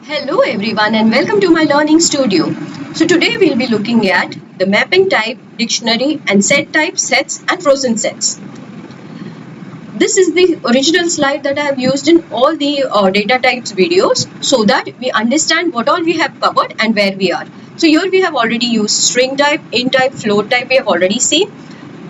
Hello everyone and welcome to my learning studio. So today we'll be looking at the mapping type, dictionary and set type sets and frozen sets. This is the original slide that I have used in all the data types videos so that we understand what all we have covered and where we are. So here we have already used string type, int type, float type we have already seen.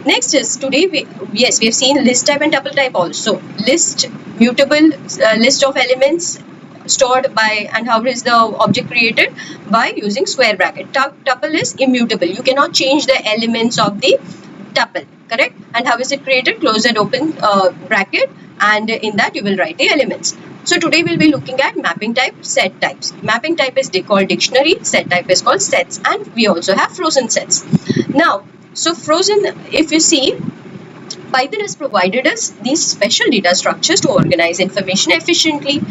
Next is today we have seen list type and tuple type also. List, mutable list of elements stored by, and how is the object created? By using square bracket. Tuple is immutable. You cannot change the elements of the tuple, correct? And how is it created? Close and open bracket, and in that you will write the elements. So today we'll be looking at mapping type, set types. Mapping type is called dictionary, set type is called sets, and we also have frozen sets. Now, so frozen, if you see, Python has provided us these special data structures to organize information efficiently.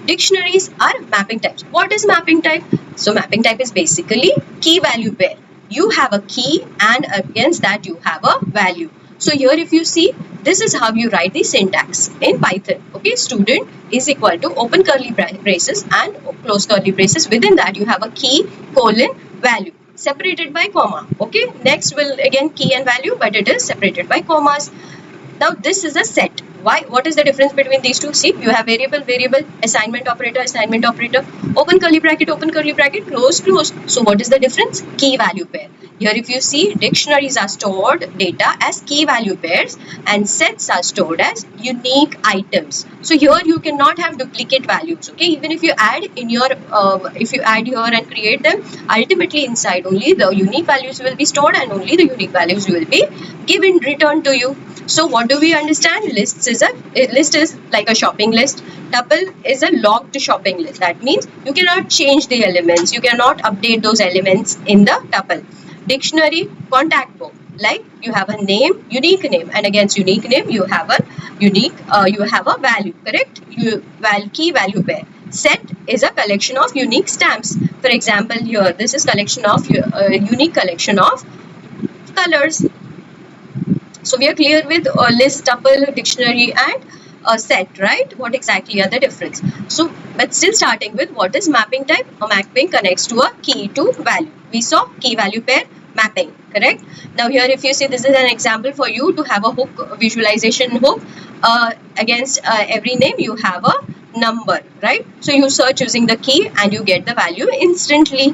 Dictionaries are mapping types. What is mapping type? So mapping type is basically key value pair. You have a key and against that you have a value. So here if you see, this is how you write the syntax in Python. Okay, student is equal to open curly braces and close curly braces. Within that you have a key, colon, value, separated by comma. Okay, next will again key and value, but it is separated by commas. Now this is a set. Why? What is the difference between these two? See, you have variable, assignment operator, open curly bracket, close. So what is the difference? Key value pair. Here if you see, dictionaries are stored data as key value pairs and sets are stored as unique items. So here you cannot have duplicate values. Okay, even if you add in your, if you add here and create them, ultimately inside only the unique values will be stored and only the unique values will be given, returned to you. So what do we understand? List is like a shopping list. Tuple is a locked shopping list. That means you cannot change the elements. You cannot update those elements in the tuple. Dictionary, contact book. Like you have a name, unique name, and against unique name you have a unique, you have a value. Correct? Key value pair. Set is a collection of unique stamps. For example, here this is collection of unique collection of colors. So we are clear with list, tuple, dictionary and set, right? What exactly are the difference? So, but still starting with what is mapping type? A mapping connects to a key to value. We saw key value pair mapping, correct? Now here if you see, this is an example for you to have a hook, visualization hook. Against every name you have a number, right? So you search using the key and you get the value instantly.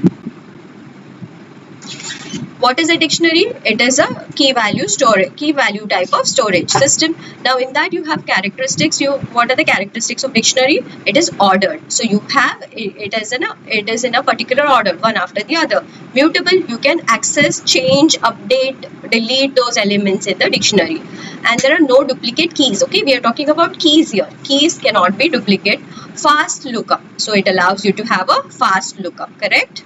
What is a dictionary? It is a key value type of storage system. Now in that you have characteristics. What are the characteristics of dictionary? It is ordered. So you have it is in a particular order, one after the other. Mutable, you can access, change, update, delete those elements in the dictionary. And there are no duplicate keys. Okay, we are talking about keys here. Keys cannot be duplicate. Fast lookup. So it allows you to have a fast lookup, correct?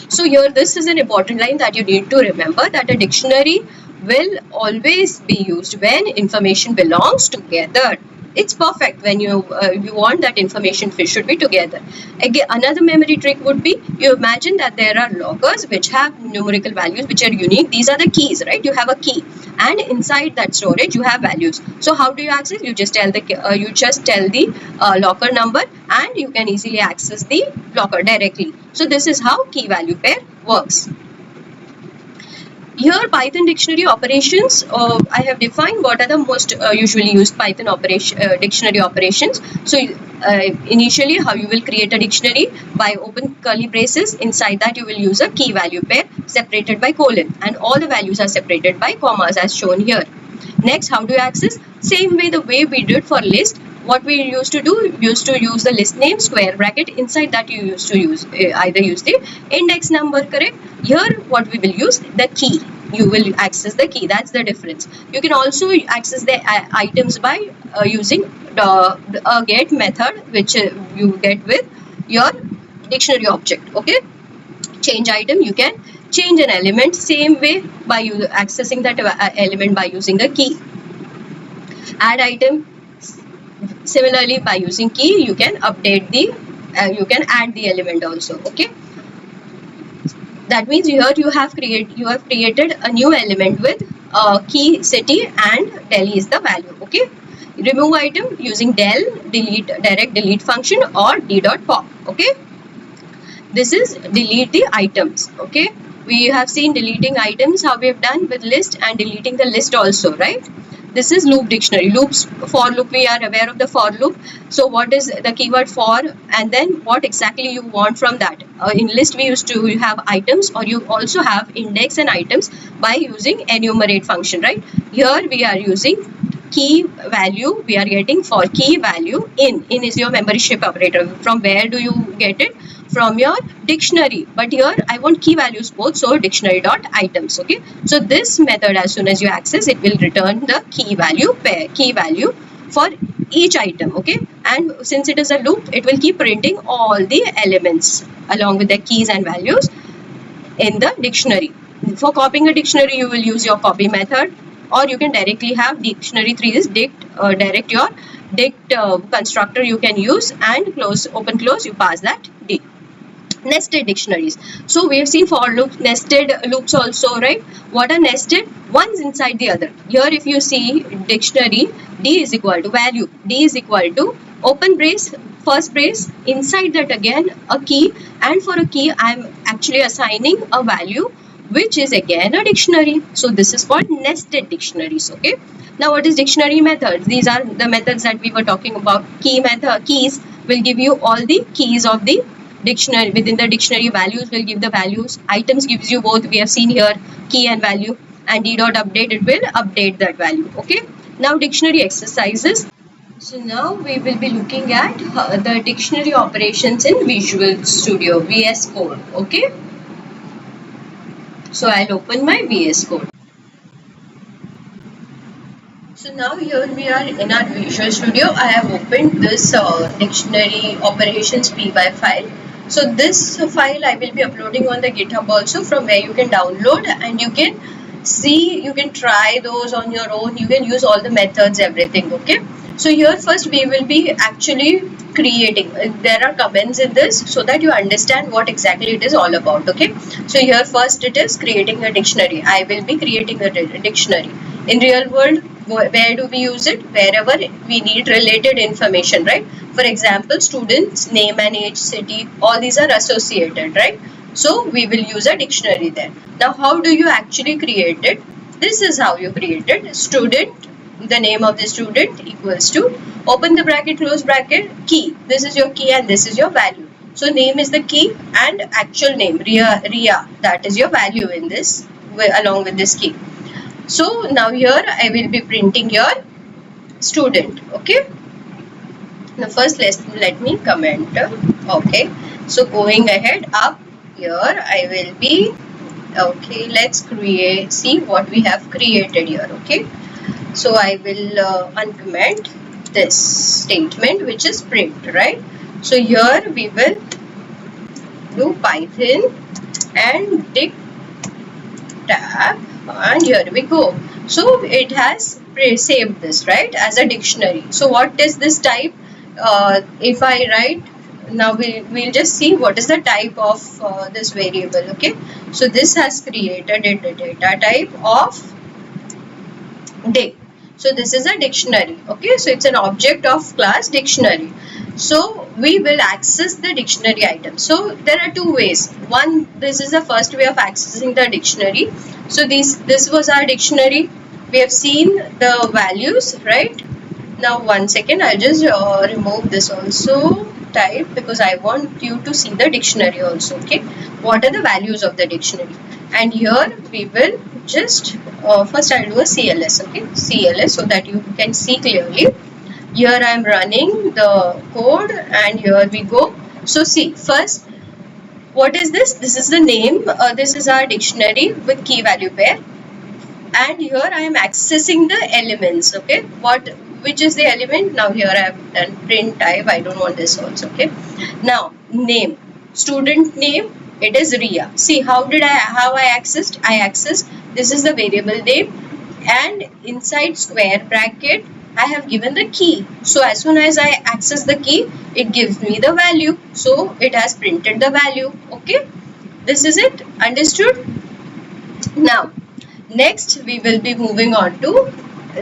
So here this is an important line that you need to remember, that a dictionary will always be used when information belongs together. It's perfect when you want that information should be together. Again, another memory trick would be, you imagine that there are lockers which have numerical values which are unique. These are the keys, right? You have a key and inside that storage you have values. So how do you access? You just tell the locker number and you can easily access the locker directly. So this is how key value pair works. Here Python dictionary operations, I have defined what are the most usually used Python dictionary operations. So initially how you will create a dictionary by open curly braces. Inside that you will use a key value pair separated by colon and all the values are separated by commas as shown here. Next, how do you access? Same way the way we did for list. What we used to do, we used to use the list name, square bracket. Inside that you used to use either use the index number, correct? Here what we will use, the key. You will access the key. That's the difference. You can also access the items by using the get method, which you get with your dictionary object. Okay, change item, you can change an element same way by accessing that element by using the key. Add item, similarly by using key you can update the you can add the element also. Okay, that means here you have created a new element with key, city and Delhi is the value. Okay, remove item using del delete direct delete function or d.pop. Okay, this is delete the items. Okay, we have seen deleting items, how we have done with list, and deleting the list also, right? This is loop dictionary. Loops, for loop, we are aware of the for loop. So what is the keyword for, and then what exactly you want from that. In list we used to have items, or you also have index and items by using enumerate function, right? Here we are using key value. We are getting for key value in is your membership operator. From where do you get it? From your dictionary, but here I want key values both, so dictionary dot items. Okay, so this method, as soon as you access, it will return the key value pair, key value for each item. Okay, and since it is a loop, it will keep printing all the elements along with the keys and values in the dictionary. For copying a dictionary, you will use your copy method, or you can directly have dictionary 3 is dict, direct your dict constructor you can use, and close, open, close, you pass that d. Nested dictionaries. So we have seen for loop, nested loops also, right? What are nested? One's inside the other. Here if you see dictionary, d is equal to value, d is equal to open brace, first brace, inside that again a key, and for a key I am actually assigning a value which is again a dictionary. So this is called nested dictionaries. Okay, now what is dictionary methods? These are the methods that we were talking about. Key method, keys will give you all the keys of the dictionary. Within the dictionary, values will give the values, items gives you both, we have seen here key and value, and d dot update, it will update that value. Okay, now dictionary exercises. So now we will be looking at the dictionary operations in Visual Studio, VS Code. Okay, so I'll open my VS Code. So now here we are in our Visual Studio. I have opened this dictionary operations py file. So this file I will be uploading on the GitHub also, from where you can download and you can see, you can try those on your own. You can use all the methods, everything. Okay. So here first we will be actually creating. There are comments in this so that you understand what exactly it is all about. Okay. So here first it is creating a dictionary. I will be creating a dictionary. In real world, where do we use it? Wherever we need related information, right? For example, students, name and age, city, all these are associated, right? So we will use a dictionary there. Now how do you actually create it? This is how you create it. Student, the name of the student equals to, open the bracket, close bracket, key. This is your key and this is your value. So name is the key and actual name, Ria, that is your value in this, along with this key. So now here I will be printing your student. Okay. Now first let me comment. Okay. So going ahead up here, I will be, okay, let's see what we have created here. Okay. So I will uncomment this statement, which is print, right? So here we will do Python and dict tab, and here we go. So it has saved this, right, as a dictionary. So what is this type? If I write, now we'll just see what is the type of this variable. Okay, so this has created a data type of dict. So this is a dictionary. Okay, so it's an object of class dictionary. So we will access the dictionary item. So there are two ways. One, this is the first way of accessing the dictionary. So this was our dictionary. We have seen the values, right? Now one second, I'll just remove this also type, because I want you to see the dictionary also. Okay, what are the values of the dictionary? And here we will just first I'll do a CLS. Okay, CLS, so that you can see clearly. Here I am running the code and here we go. So see, first, what is this? This is the name. This is our dictionary with key value pair. And here I am accessing the elements. Okay, which is the element? Now here I have done print type. I don't want this also. Okay, now name, student name, it is Ria. See, how I accessed? I accessed, this is the variable name, and inside square bracket I have given the key. So as soon as I access the key, it gives me the value. So it has printed the value. Okay, this is it. Understood? Now next we will be moving on to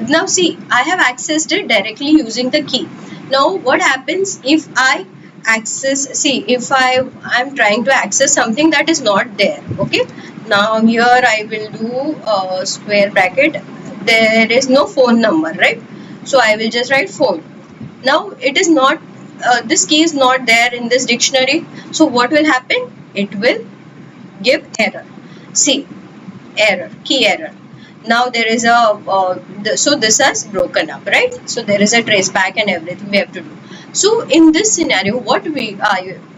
Now see, I have accessed it directly using the key. Now what happens if I access, see, if I'm trying to access something that is not there. Okay, now here I will do a square bracket. There is no phone number, right? So I will just write phone. Now it is not, this key is not there in this dictionary. So what will happen? It will give error. See, error, key error. Now there is a so this has broken up, right? So there is a trace back and everything we have to do. So in this scenario, what we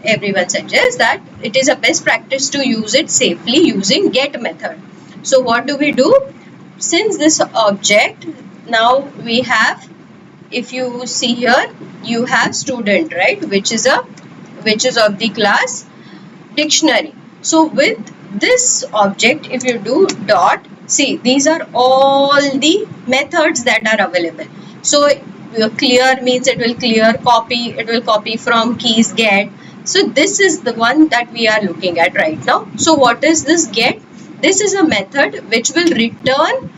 everyone suggests that it is a best practice to use it safely using get method. So what do we do? Since this object, now we have, if you see here, you have student, right, which is of the class dictionary. So with this object, if you do dot, see, these are all the methods that are available. So clear means it will clear, copy, it will copy from keys get. So this is the one that we are looking at right now. So what is this get? This is a method which will return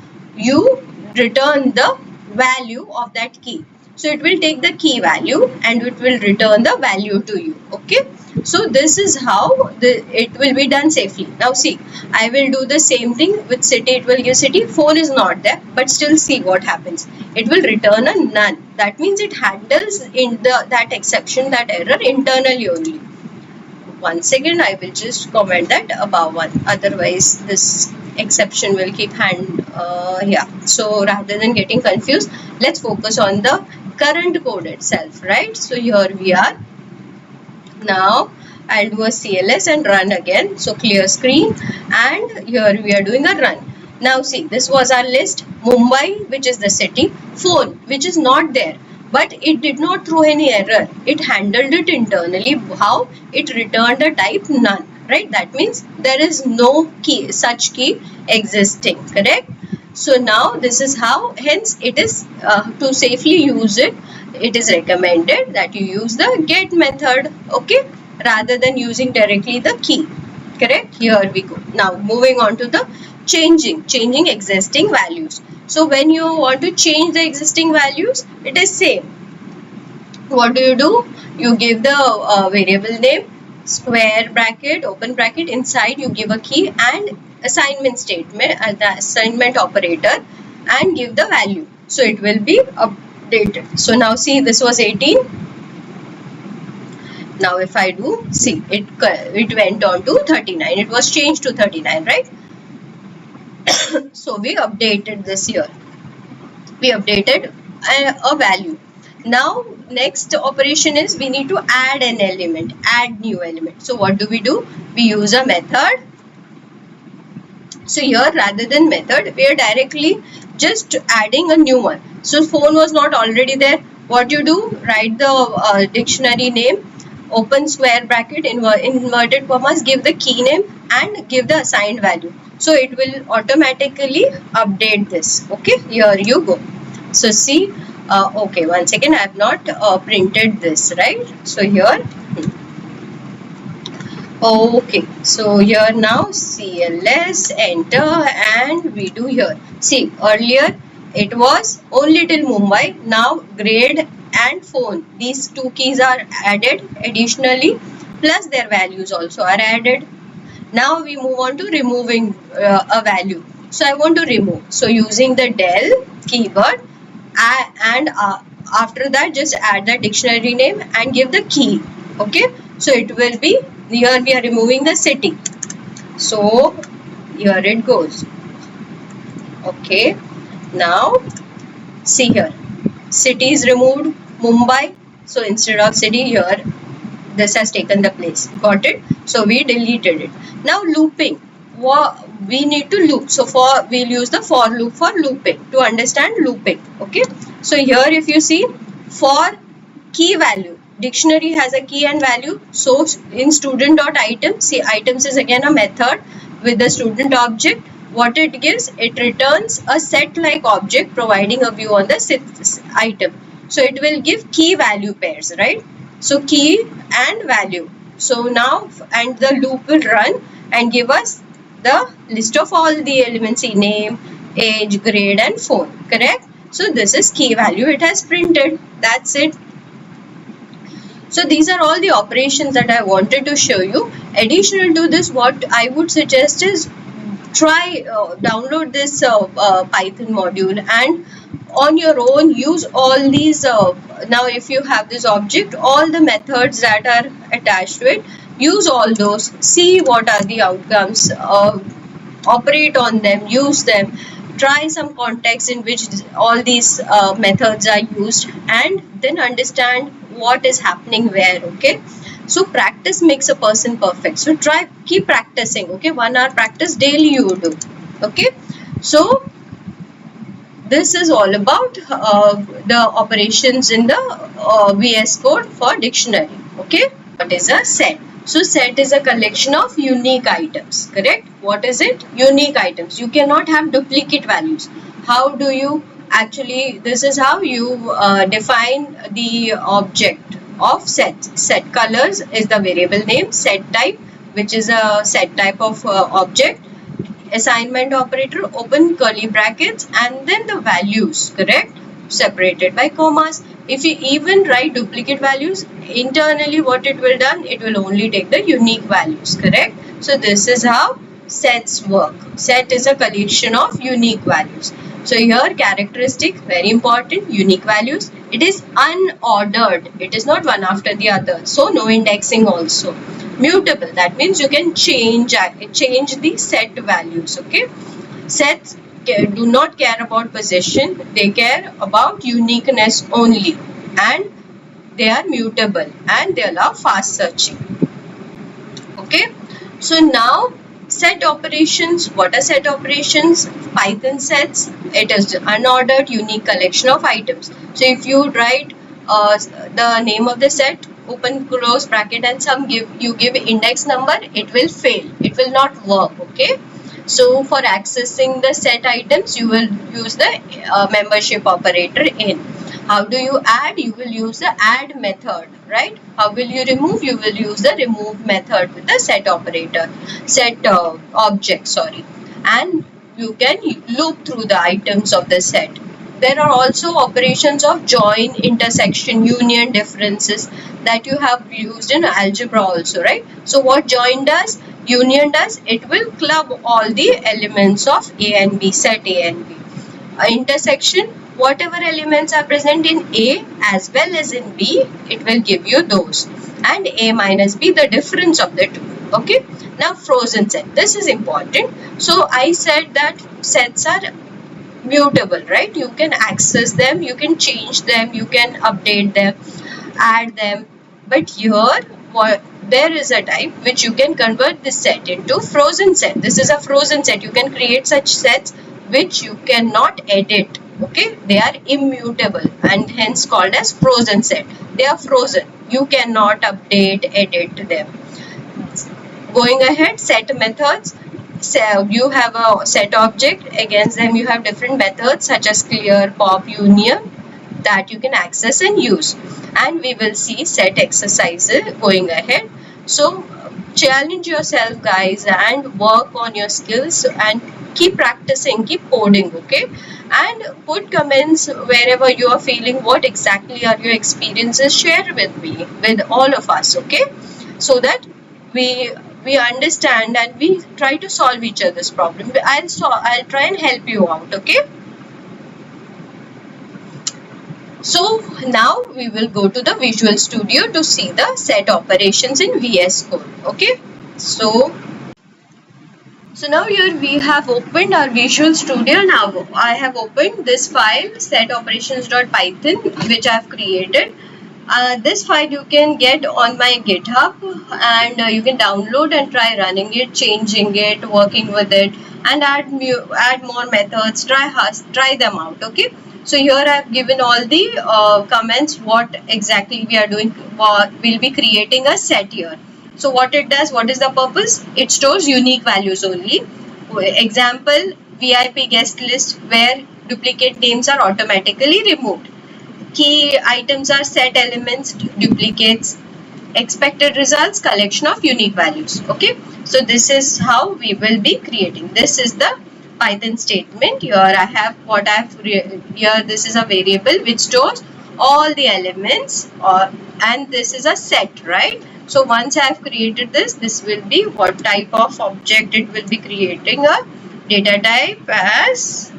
the value of that key. So it will take the key value and it will return the value to you. Okay. So this is how it will be done safely. Now see, I will do the same thing with city. It will give city. Phone is not there, but still see what happens. It will return a none. That means it handles in that exception, that error internally only. Once again, I will just comment that above one. Otherwise, this exception will keep yeah. So rather than getting confused, let's focus on the current code itself, right? So here we are. Now I'll do a CLS and run again. So clear screen, and here we are doing a run. Now see, this was our list. Mumbai, which is the city. Phone, which is not there, but it did not throw any error. It handled it internally. How? It returned a type none, right? That means there is no key, such key existing, correct? So now this is how, hence it is to safely use it, it is recommended that you use the get method, okay, rather than using directly the key, correct? Here we go. Now moving on to the changing existing values. So when you want to change the existing values, it is same. What do? You give the variable name, square bracket, open bracket, inside you give a key and assignment statement, the assignment operator, and give the value. So it will be updated. So now see, this was 18. Now if I do, see, it went on to 39. It was changed to 39, right? So we updated this here. We updated a value. Now next operation is we need to add an element, add new element. So what do? We use a method. So here, rather than method, we are directly just adding a new one. So phone was not already there. What you do? Write the dictionary name, open square bracket, inverted commas, give the key name and give the assigned value. So it will automatically update this. Okay, here you go. So see, okay, once again, I have not printed this, right? So here, okay, so here now CLS, enter, and we do here. See, earlier it was only till Mumbai. Now grade and phone, these two keys are added additionally, plus their values also are added. Now we move on to removing a value. So I want to remove. So using the del keyword, and after that just add the dictionary name and give the key. Okay, so it will be, here we are removing the city. So here it goes. Okay, now see here, city is removed, Mumbai. So instead of city, here this has taken the place. Got it? So we deleted it. Now looping, we need to loop. So we'll use the for loop for looping, to understand looping. Okay, so here if you see, for key value, dictionary has a key and value. So in student.item, see, items is again a method with the student object. What it gives, it returns a set like object providing a view on the item. So it will give key value pairs, right? So key and value. So now, and the loop will run and give us the list of all the elements, name, age, grade and phone, correct? So this is key value, it has printed. That's it. So these are all the operations that I wanted to show you. Additional to this, what I would suggest is try download this Python module and on your own use all these. Now if you have this object, all the methods that are attached to it, use all those, see what are the outcomes, operate on them, use them, try some context in which all these methods are used, and then understand what is happening where. Okay, so practice makes a person perfect. So try, keep practicing. Okay, 1 hour practice daily you do. Okay, so this is all about the operations in the VS Code for dictionary. Okay, what is a set? So set is a collection of unique items, correct? What is it? Unique items. You cannot have duplicate values. How do you actually, this is how you define the object of sets. Set colors is the variable name, set type, which is a set type of object, assignment operator, open curly brackets, and then the values, correct, separated by commas. If you even write duplicate values, internally what it will done, it will only take the unique values, correct? So this is how sets work. Set is a collection of unique values. So here characteristic, very important, unique values. It is unordered. It is not one after the other. So no indexing also. Mutable, that means you can change the set values. Okay, sets do not care about position, they care about uniqueness only, and they are mutable and they allow fast searching. Okay, so now set operations. What are set operations? Python sets, it is unordered unique collection of items. So if you write the name of the set, open close bracket, and you give index number, it will fail, it will not work. Okay, so for accessing the set items, you will use the membership operator in. How do you add? You will use the add method, right? How will you remove? You will use the remove method with the set operator, set object, sorry, and you can loop through the items of the set. There are also operations of join, intersection, union, differences that you have used in algebra also, right? So what join does, union does, it will club all the elements of A and B, set A and B. Intersection, whatever elements are present in A as well as in B, it will give you those. And A minus B, the difference of the two. Okay. Now frozen set. This is important. So I said that sets are mutable, right? You can access them, you can change them, you can update them, add them. But here there is a type which you can convert this set into frozen set. This is a frozen set. You can create such sets which you cannot edit. Okay, they are immutable and hence called as frozen set. They are frozen. You cannot update, edit them. Going ahead, set methods. So you have a set object, against them you have different methods such as clear, pop, union that you can access and use. And we will see set exercises going ahead. So challenge yourself guys and work on your skills and keep practicing, keep coding. Okay, and put comments wherever you are feeling what exactly are your experiences, share with me, with all of us. Okay, so that we understand and we try to solve each other's problem. I'll try and help you out. Okay, so now we will go to the Visual Studio to see the set operations in VS Code. Okay, so now here we have opened our Visual Studio. Now I have opened this file setoperations.python which I have created. This file you can get on my GitHub and you can download and try running it, changing it, working with it, and add more methods. Try them out. Okay. So here I have given all the comments what exactly we are doing. We'll be creating a set here. So what it does, what is the purpose? It stores unique values only. Example, VIP guest list where duplicate names are automatically removed. Key items are set elements, duplicates, expected results, collection of unique values. Okay, so this is how we will be creating. This is the Python statement. Here I have what I have here. This is a variable which stores all the elements, and this is a set, right? So once I have created this will be what type of object it will be creating. A data type as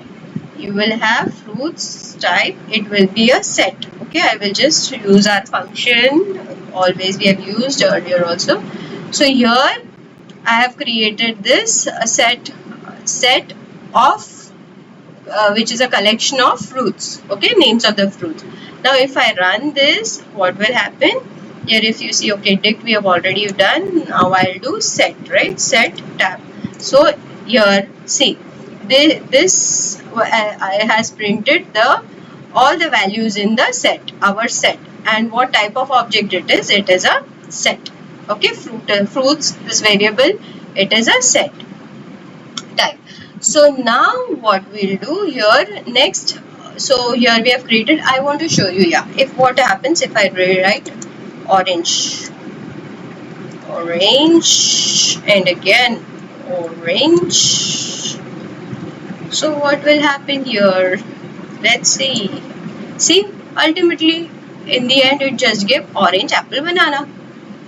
you will have fruits type, it will be a set. Okay, I will just use our function always we have used earlier also. So here I have created this set of which is a collection of fruits. Okay, names of the fruits. Now if I run this, what will happen? Here if you see, okay, dict we have already done. Now I'll do set, right? Set tab. So here see, this I has printed all the values in the set, our set, and what type of object it is. It is a set. Okay, fruits, this variable, it is a set type. So now what we'll do here next, so here we have created, I want to show you, yeah, if what happens if I rewrite orange and again orange. So what will happen here? Let's see. See, ultimately in the end it just gave orange, apple, banana.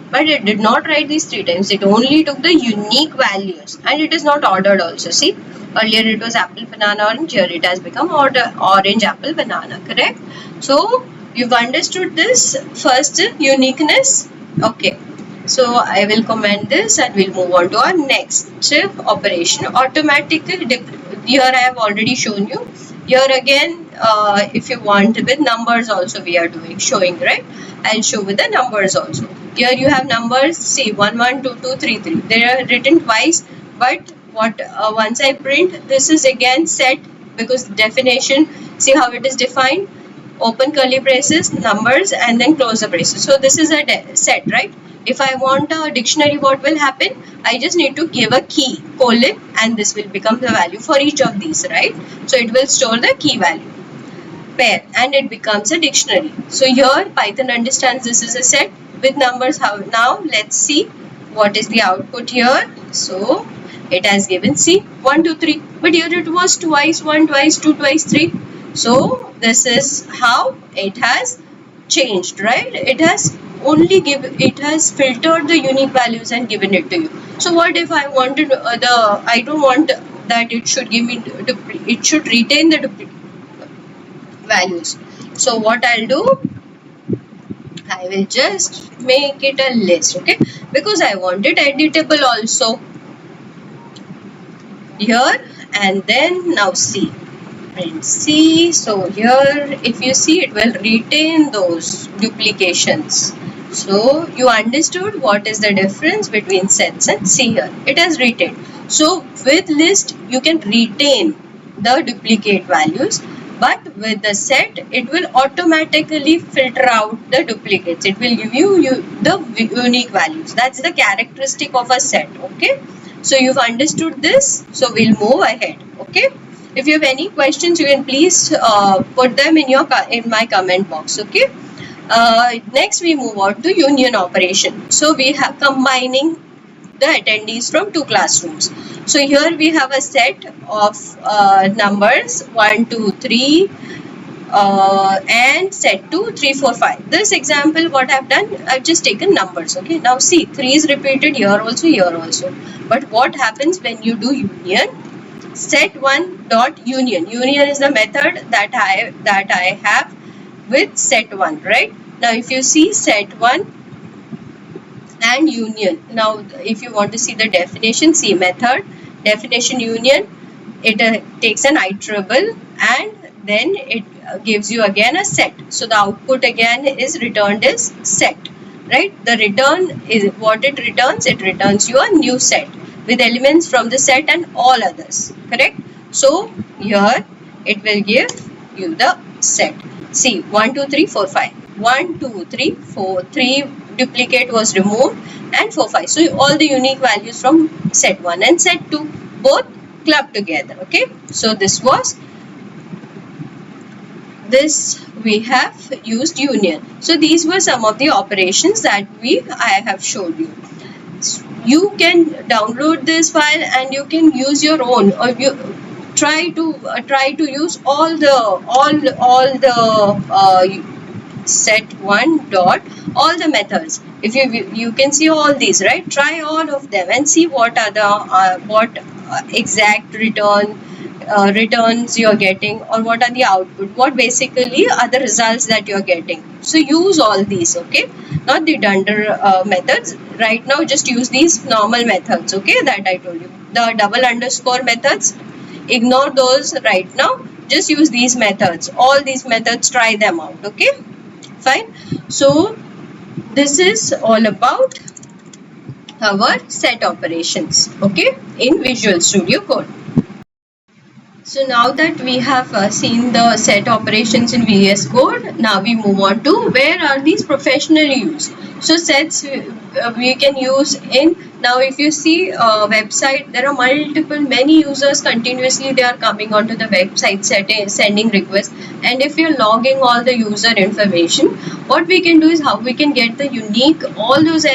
But it did not write these 3 times. It only took the unique values, and it is not ordered also. See, earlier it was apple, banana, orange. Here it has become orange, apple, banana. Correct? So you've understood this first uniqueness. Okay. So I will comment this and we'll move on to our next operation. Automatically, here I have already shown you. Here again, if you want with numbers also we are showing, right? I'll show with the numbers also. Here you have numbers, see 1, 1, 2, 2, 3, 3. They are written twice, but what once I print, this is again set, because definition, see how it is defined, open curly braces, numbers, and then close the braces. So this is a set, right? If I want a dictionary, what will happen? I just need to give a key, colon, and this will become the value for each of these, right? So it will store the key value pair and it becomes a dictionary. So here Python understands this is a set with numbers. How now let's see what is the output here. So it has given, see, 1, 2, 3, but here it was twice, 1 twice, 2 twice, 3. So this is how it has changed, right? It has filtered the unique values and given it to you. So what if I wanted I don't want that it should give me it should retain the duplicate values. So what I'll do, I will just make it a list, okay, because I want it editable also here. And then now see, print C. So here if you see, it will retain those duplications. So you understood what is the difference between sets and see here it has retained. So with list you can retain the duplicate values, but with the set it will automatically filter out the duplicates. It will give you the unique values. That's the characteristic of a set. Okay, so you've understood this, so we'll move ahead. Okay, if you have any questions, you can please put them in my comment box. Okay, next we move on to union operation. So we have combining the attendees from 2 classrooms. So here we have a set of numbers 1, 2, 3 and set 2, 3, 4, 5. This example what I've done, I've just taken numbers. Okay, now see, 3 is repeated here also. But what happens when you do union? Set 1 dot union. Union is the method that I have with set 1, right? Now if you see set 1 and union, now if you want to see the definition, see method, definition, union, it takes an iterable and then it gives you again a set. So the output again is returned as set, right? The return is what it returns you a new set with elements from the set and all others, correct? So here it will give you the set. See, 1, 2, 3, 4, 5. 1, 2, 3, 4, 3 duplicate was removed and 4, 5. So all the unique values from set 1 and set 2 both clubbed together. Okay, so this we have used union. So these were some of the operations that I have showed you. You can download this file and you can use your own, or try to use all the set one dot all the methods. If you can see all these, right? Try all of them and see what are the exact returns you're getting, or what are the output, what basically are the results that you're getting. So use all these, okay? Not the dunder methods right now, just use these normal methods, okay, that I told you. The double underscore methods, ignore those right now, just use these methods. All these methods, try them out, okay? Fine. So this is all about our set operations, okay, in Visual Studio Code. So now that we have seen the set operations in VS Code, now we move on to where are these professionally used. So sets we can use in, now if you see website, there are many users continuously, they are coming onto the website sending requests, and if you're logging all the user information, what we can do is how we can get the unique, all those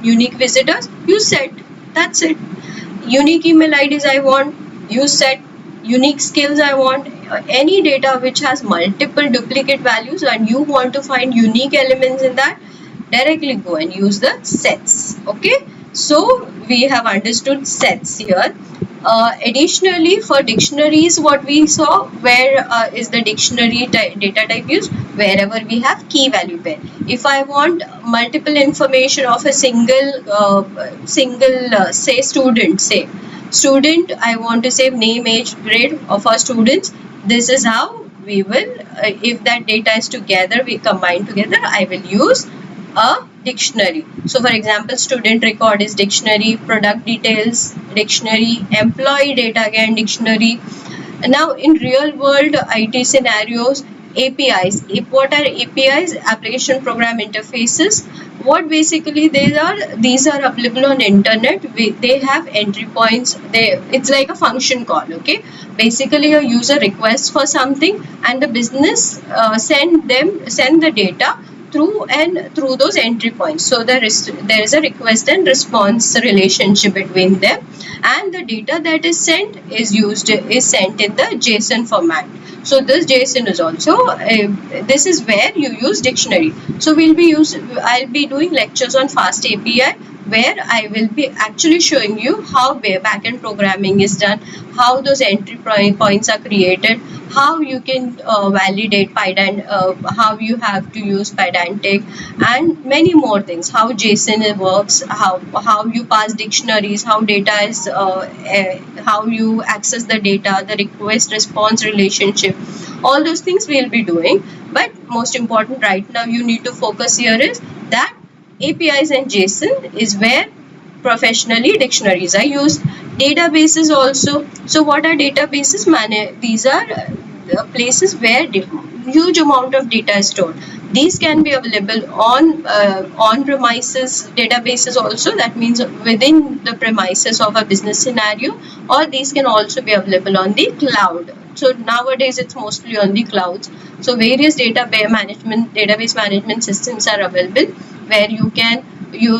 unique visitors, use set, that's it. Unique email IDs I want, use set. Unique skills I want, any data which has multiple duplicate values and you want to find unique elements in that, directly go and use the sets, okay? So we have understood sets here. Additionally, for dictionaries, what we saw, where is the dictionary data type used? Wherever we have key value pair. If I want multiple information of a single say student, I want to save name, age, grade of our students. This is how we will, if that data is together, we combine together, I will use a dictionary. So for example, student record is dictionary, product details dictionary, employee data again dictionary. Now in real world IT scenarios, APIs. What are APIs? Application program interfaces. What basically these are available on internet. They have entry points. It's like a function call, okay? Basically a user requests for something and the business send the data through those entry points. So there is a request and response relationship between them, and the data that is sent is sent in the JSON format. So this JSON is also this is where you use dictionary. So I'll be doing lectures on Fast API, where I will be actually showing you how backend programming is done, how those entry points are created, how you can validate how you have to use Pydantic, and many more things, how JSON works, how you pass dictionaries, how data is how you access the data, the request response relationship, all those things we'll be doing. But most important right now you need to focus here is that APIs and JSON is where professionally dictionaries are used. Databases also. So what are databases? These are places where huge amount of data is stored. These can be available on premises databases also, that means within the premises of a business scenario, or these can also be available on the cloud. So nowadays it's mostly on the clouds. So various database management systems are available, where you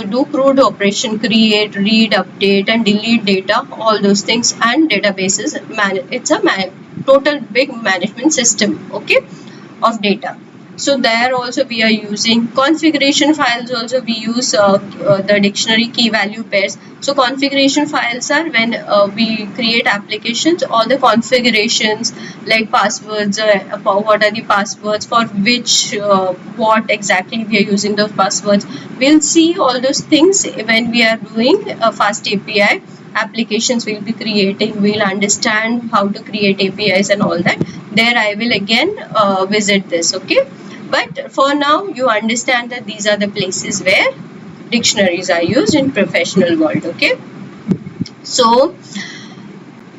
do CRUD operation, create, read, update and delete data, all those things, and databases it's a total big management system, okay, of data. So there also we are using configuration files. Also we use the dictionary key value pairs. So configuration files are when we create applications, all the configurations like passwords, what are the passwords, for which what exactly we are using those passwords. We'll see all those things when we are doing a Fast API. Applications we'll be creating, we'll understand how to create APIs and all that. There I will again visit this, okay? But for now you understand that these are the places where dictionaries are used in professional world, okay? So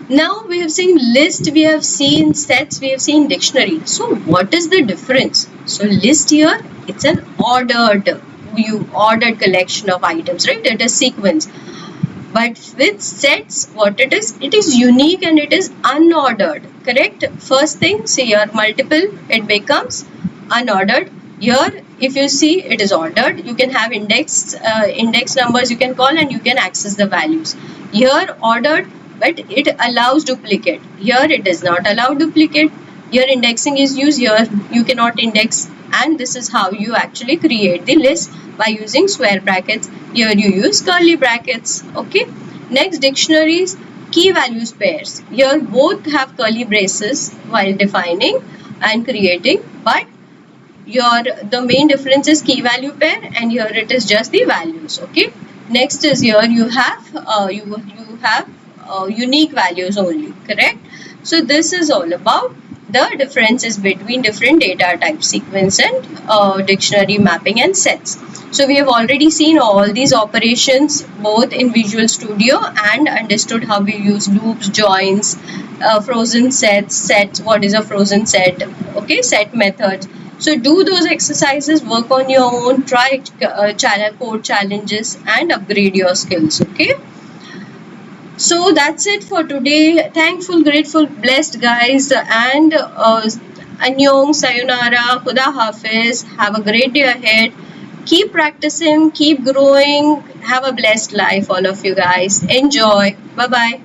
now we have seen list, we have seen sets, we have seen dictionary. So what is the difference? So list here, it's an ordered collection of items, right? It is sequence. But with sets, what it is unique and it is unordered, correct? First thing, see here multiple, it becomes unordered. Here if you see, it is ordered. You can have index numbers you can call, and you can access the values. Here ordered, but it allows duplicate. Here it does not allow duplicate. Here indexing is used, here you cannot index, and this is how you actually create the list by using square brackets. Here you use curly brackets. Okay. Next, dictionaries, key values pairs. Here both have curly braces while defining and creating, but the main difference is key value pair, and here it is just the values. Okay. Next is here you have unique values only, correct? So this is all about the differences between different data type, sequence and dictionary, mapping and sets. So we have already seen all these operations both in Visual Studio and understood how we use loops, joins, frozen sets, what is a frozen set, okay, set methods. So do those exercises, work on your own, try code challenges and upgrade your skills, okay? So that's it for today. Thankful, grateful, blessed guys, and Annyeong, Sayonara, Khuda Hafiz. Have a great day ahead. Keep practicing, keep growing. Have a blessed life, all of you guys. Enjoy. Bye-bye.